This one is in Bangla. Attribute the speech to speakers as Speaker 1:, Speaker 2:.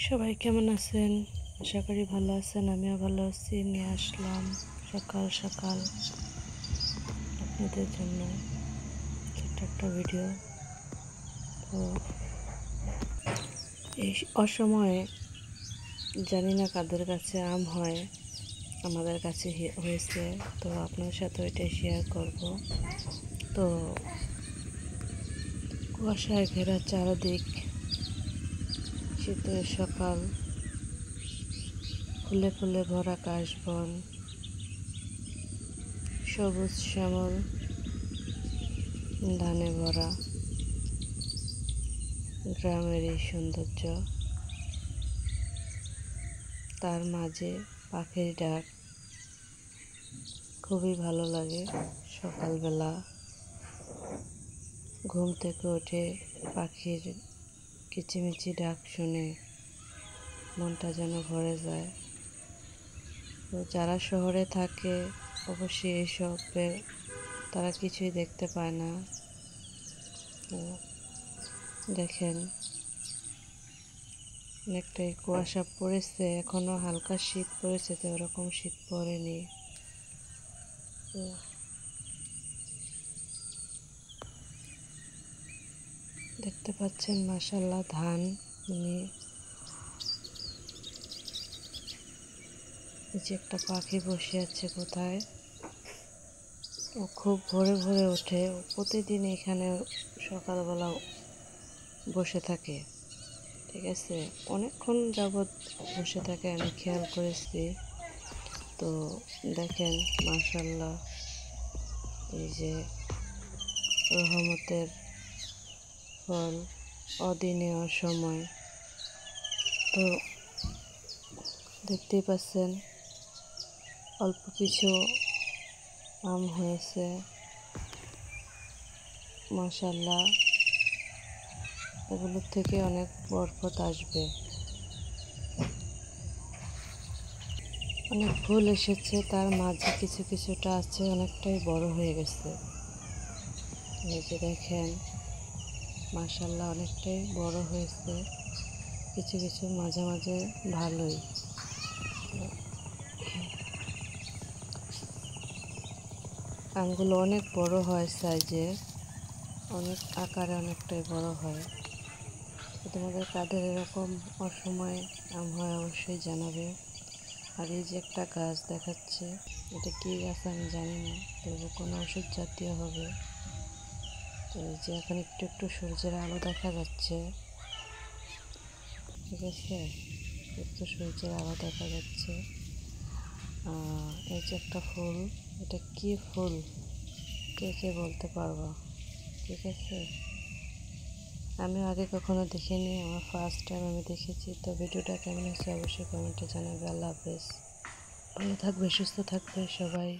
Speaker 1: সবাই কেমন আছেন? আশা করি ভালো আছেন। আমিও ভালো আছি। নিয়ে আসলাম সকাল সকাল আপনাদের জন্য ছোট্ট একটা ভিডিও। তো এই অসময়ে জানি না কাদের কাছে আম হয়, আমাদের কাছে হয়েছে। তো আপনার সাথে ওইটাই শেয়ার করব। তো কুয়াশায় ঘেরা চারদিক, শীতের সকাল, ফুলে ফুলে ভরা কাশবন, সবুজ শ্যামল ধানে ভরা গ্রামের এই সৌন্দর্য, তার মাঝে পাখির ডাক খুবই ভালো লাগে। সকালবেলা ঘুম থেকে উঠে পাখির কিচিমিচি ডাক শুনে মনটা যেন ভরে যায়। তো যারা শহরে থাকে অবশ্যই এইসবের তারা কিছুই দেখতে পায় না। তো দেখেন, অনেকটাই কুয়াশা পড়েছে, এখনো হালকা শীত পড়েছে, তো ওরকম শীত পড়েনি। তো দেখতে পাচ্ছেন মাশাআল্লাহ ধান, মানে এই যে একটা পাখি বসে আছে কোথায়, ও খুব ভোরে ভোরে ওঠে। ও প্রতিদিন এখানে সকালবেলা বসে থাকে, ঠিক আছে, অনেকক্ষণ যাবৎ বসে থাকে, আমি খেয়াল করেছি। তো দেখেন মাশাআল্লাহ, এই যে রহমতের ফল, অদিনে অসময়। তো দেখতেই পাচ্ছেন অল্প কিছু আম হয়েছে, মাশাআল্লাহ এগুলোর থেকে অনেক বরকত আসবে। অনেক ফুল এসেছে, তার মাঝে কিছু কিছুটা আছে অনেকটাই বড় হয়ে গেছে। এই যে দেখেন মাশাআল্লাহ অনেকটাই বড় হয়েছে, কিছু কিছু মাঝে মাঝে ভালোই। আমগুলো অনেক বড় হয় সাইজে, অনেক আকারে অনেকটাই বড় হয়। তোমাদের কাদের এরকম অসময়ে আম হয় অবশ্যই জানাবে। আর এই যে একটা গাছ দেখাচ্ছে, এটা কি গাছ আমি জানি না, তবে কোনো ওষুধ জাতীয় হবে। তো এই যে এখন একটু একটু সূর্যের আলো দেখা যাচ্ছে, ঠিক আছে, একটু সূর্যের আলো দেখা যাচ্ছে। এই যে একটা ফুল, এটা কি ফুল কে কে বলতে পারবো, ঠিক আছে। আমি আগে কখনো দেখিনি, আমার ফার্স্ট টাইম আমি দেখেছি। তো ভিডিওটা কেমন হয়েছে অবশ্যই কমেন্টে জানাবে। আল্লাহ হাফেজ, ভালো থাকবে, সুস্থ থাকবে সবাই।